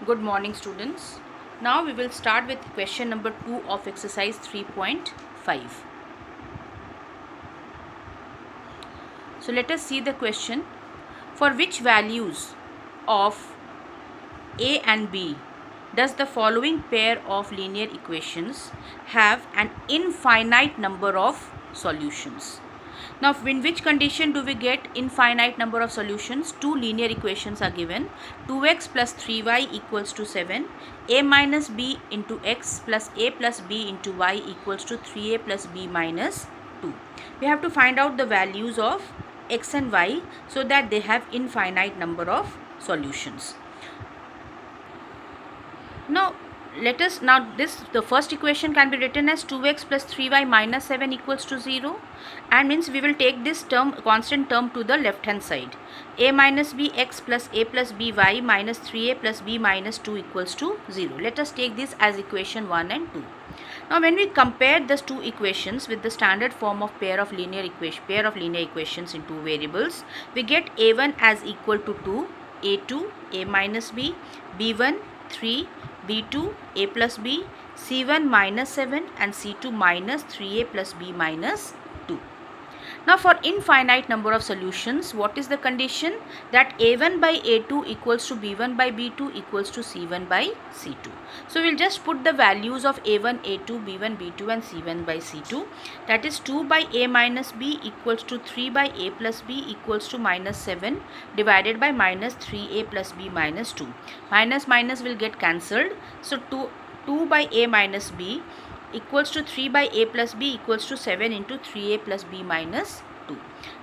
Good morning, students. Now we will start with question number 2 of exercise 3.5. So let us see the question. For which values of a and b does the following pair of linear equations have an infinite number of solutions? Now, in which condition do we get infinite number of solutions? Two linear equations are given. 2x plus 3y equals to 7. A minus b into x plus a plus b into y equals to 3a plus b minus 2. We have to find out the values of x and y so that they have infinite number of solutions. Now the first equation can be written as 2x plus 3y minus 7 equals to 0, and means we will take this constant term to the left hand side. A minus b x plus a plus b y minus 3a plus b minus 2 equals to 0. Let us take this as equation 1 and 2. Now when we compare these two equations with the standard form of pair of linear equations in two variables, we get a1 as equal to 2, a2 a minus b, b1 3, b2 a plus b, c1 minus 7 and c2 minus 3a plus b minus 2. Now for infinite number of solutions, what is the condition? That a1 by a2 equals to b1 by b2 equals to c1 by c2. So we will just put the values of a1, a2, b1, b2 and c1 by c2. That is 2 by a minus b equals to 3 by a plus b equals to minus 7 divided by minus 3a plus b minus 2. Minus will get cancelled. So 2 by a minus b equals to 3 by a plus b equals to 7 into 3a plus b minus 2.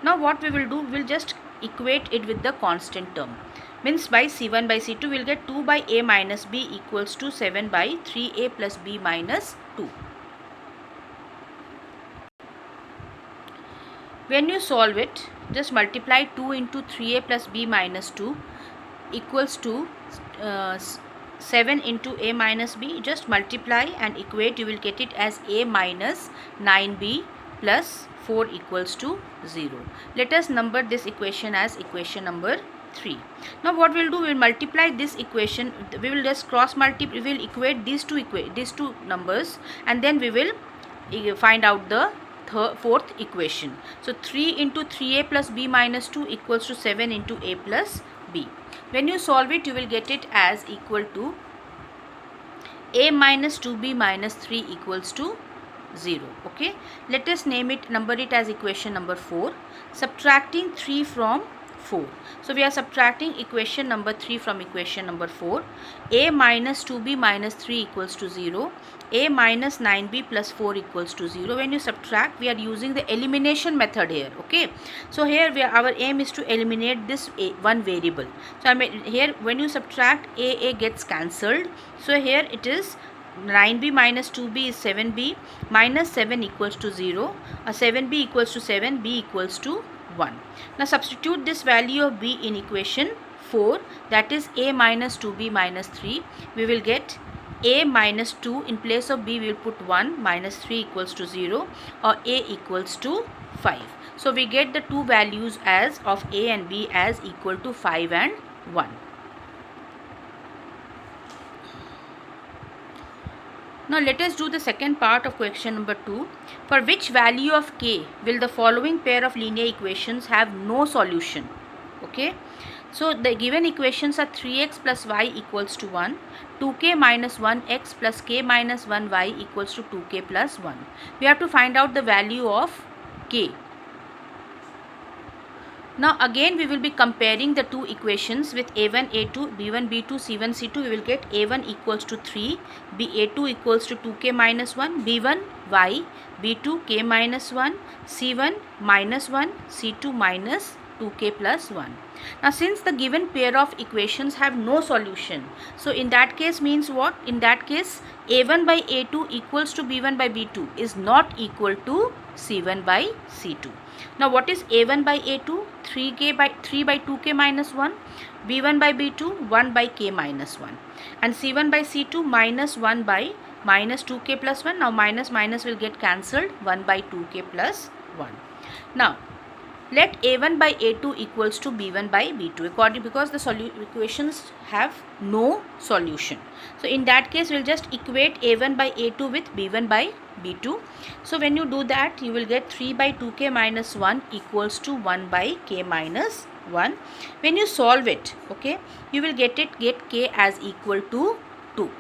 Now what we will do, we will just equate it with the constant term. Means by c1 by c2 we will get 2 by a minus b equals to 7 by 3a plus b minus 2. When you solve it, just multiply 2 into 3a plus b minus 2 equals to 7 into a minus b. Just multiply and equate, you will get it as a minus 9b plus 4 equals to 0. Let us number this equation as equation number 3. Now what we will do, we will multiply this equation, we will just cross multiply, we will equate these two numbers, and then we will find out the fourth equation. So 3 into 3a plus b minus 2 equals to 7 into a plus b. When you solve it, you will get it as equal to a minus 2b minus 3 equals to 0. Okay, let us number it as equation number 4. Subtracting 3 from 4. So we are subtracting equation number 3 from equation number 4. A minus 2b minus 3 equals to 0. A minus 9b plus 4 equals to 0. When you subtract, we are using the elimination method here. Okay, so here our aim is to eliminate this one variable. So here when you subtract, a gets cancelled. So here it is 9b minus 2b is 7b, minus 7 equals to 0. 7b equals to 7, b equals to 1. Now substitute this value of b in equation 4, that is a minus 2b minus 3. We will get a minus 2, in place of b we will put 1, minus 3 equals to 0, or a equals to 5. So we get the two values as of a and b as equal to 5 and 1. Now let us do the second part of question number 2. For which value of k will the following pair of linear equations have no solution? Okay, so the given equations are 3x plus y equals to 1, 2k minus 1x plus k minus 1y equals to 2k plus 1. We have to find out the value of k. Now again we will be comparing the two equations with a1, a2, b1, b2, c1, c2. We will get a1 equals to 3, a2 equals to 2k minus 1, b1 y, b2 k minus 1, c1 minus 1, c2 minus 2k plus 1. Now since the given pair of equations have no solution, so in that case means what? In that case a1 by a2 equals to b1 by b2 is not equal to c1 by c2. Now what is a1 by a2? 3 by 2k minus 1, b1 by b2 1 by k minus 1, and c1 by c2 minus 1 by minus 2k plus 1. Now minus will get cancelled, 1 by 2k plus 1. Now let a1 by a2 equals to b1 by b2 according, because the equations have no solution. So in that case we'll just equate a1 by a2 with b1 by b2. So when you do that, you will get 3 by 2k minus 1 equals to 1 by k minus 1. When you solve it, okay, you will get k as equal to 2.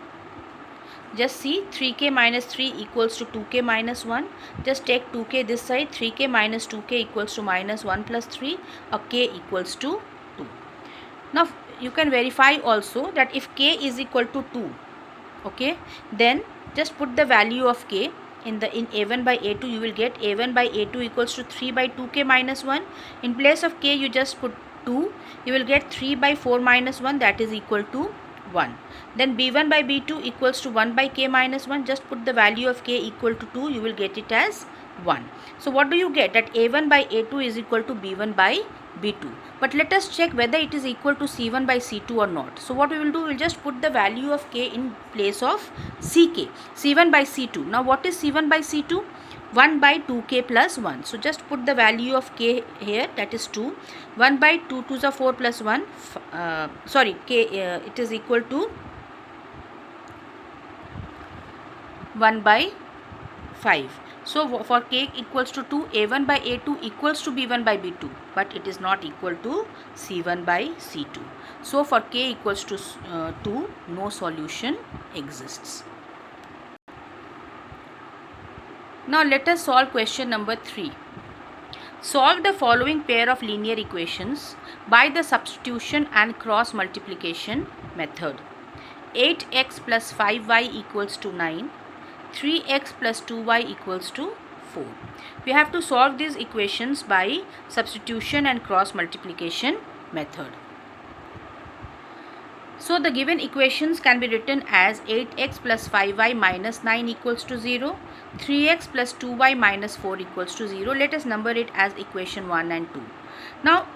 Just see, 3k minus 3 equals to 2k minus 1. Just take 2k this side. 3k minus 2k equals to minus 1 plus 3, or k equals to 2. Now you can verify also that if k is equal to 2, okay, then just put the value of k in a1 by a2. You will get a1 by a2 equals to 3 by 2k minus 1. In place of k you just put 2. You will get 3 by 4 minus 1, that is equal to 1. Then b1 by b2 equals to 1 by k minus 1. Just put the value of k equal to 2. You will get it as 1. So what do you get? That a1 by a2 is equal to b1 by b2. But let us check whether it is equal to c1 by c2 or not. So what we will do, we will just put the value of k in place of ck, c1 by c2. Now what is c1 by c2? 1 by 2k plus 1. So just put the value of k here, that is 2. 1 by 2 2s are 4 plus 1, k it is equal to 1 by 5. So for k equals to 2, a1 by a2 equals to b1 by b2, but it is not equal to c1 by c2. So for k equals to 2, no solution exists. Now let us solve question number 3. Solve the following pair of linear equations by the substitution and cross multiplication method. 8x plus 5y equals to 9. 3x plus 2y equals to 4. We have to solve these equations by substitution and cross multiplication method. So the given equations can be written as 8x plus 5y minus 9 equals to 0. 3x plus 2y minus 4 equals to 0. Let us number it as equation 1 and 2. Now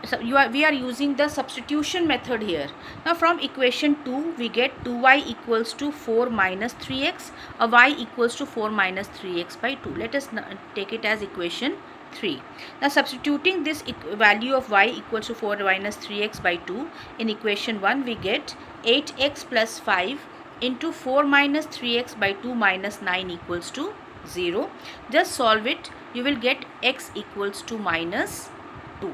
we are using the substitution method here. Now from equation 2 we get 2y equals to 4 minus 3x, or y equals to 4 minus 3x by 2. Let us take it as equation 3. Now substituting this value of y equals to 4 minus 3x by 2 in equation 1, we get 8x plus 5 into 4 minus 3x by 2 minus 9 equals to 0. Just solve it. You will get x equals to minus 2.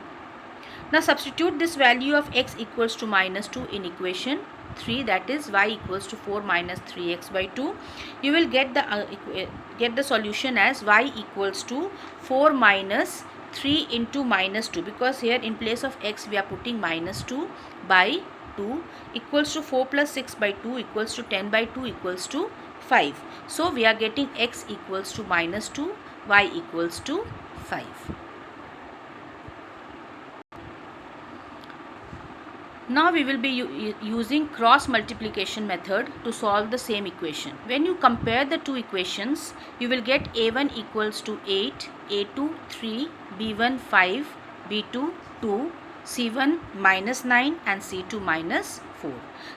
Now substitute this value of x equals to minus 2 in equation 3, that is y equals to 4 minus 3x by 2. You will get the solution as y equals to 4 minus 3 into minus 2, because here in place of x we are putting minus 2 by 2, equals to 4 plus 6 by 2 equals to 10 by 2 equals to 5. So we are getting x equals to minus 2, y equals to 5. Now we will be using cross multiplication method to solve the same equation. When you compare the two equations, you will get a1 equals to 8, a2 3, b1 5, b2 2, c1 minus 9 and c2 minus 4.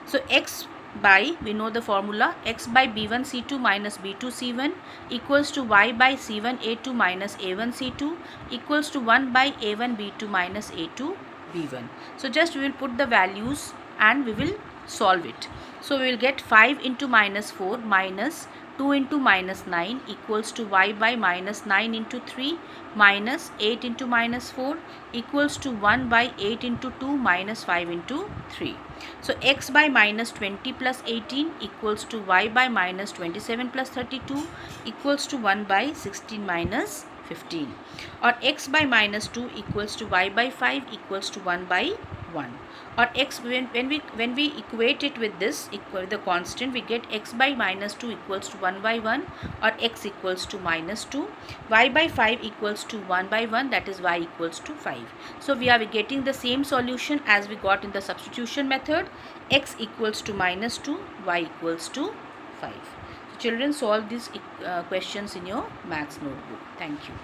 So x by, we know the formula, x by b1 c2 minus b2 c1 equals to y by c1 a2 minus a1 c2 equals to 1 by a1 b2 minus a2 b1. So just we will put the values and we will solve it. So we will get 5 into minus 4 minus 2 into minus 9 equals to y by minus 9 into 3 minus 8 into minus 4 equals to 1 by 8 into 2 minus 5 into 3. So x by minus 20 plus 18 equals to y by minus 27 plus 32 equals to 1 by 16 minus 15, or x by minus 2 equals to y by 5 equals to 1 by 1, or x when we equate it with this the constant, we get x by minus 2 equals to 1 by 1, or x equals to minus 2, y by 5 equals to 1 by 1, that is y equals to 5. So we are getting the same solution as we got in the substitution method, x equals to minus 2, y equals to 5. So children, solve these questions in your maths notebook. Thank you.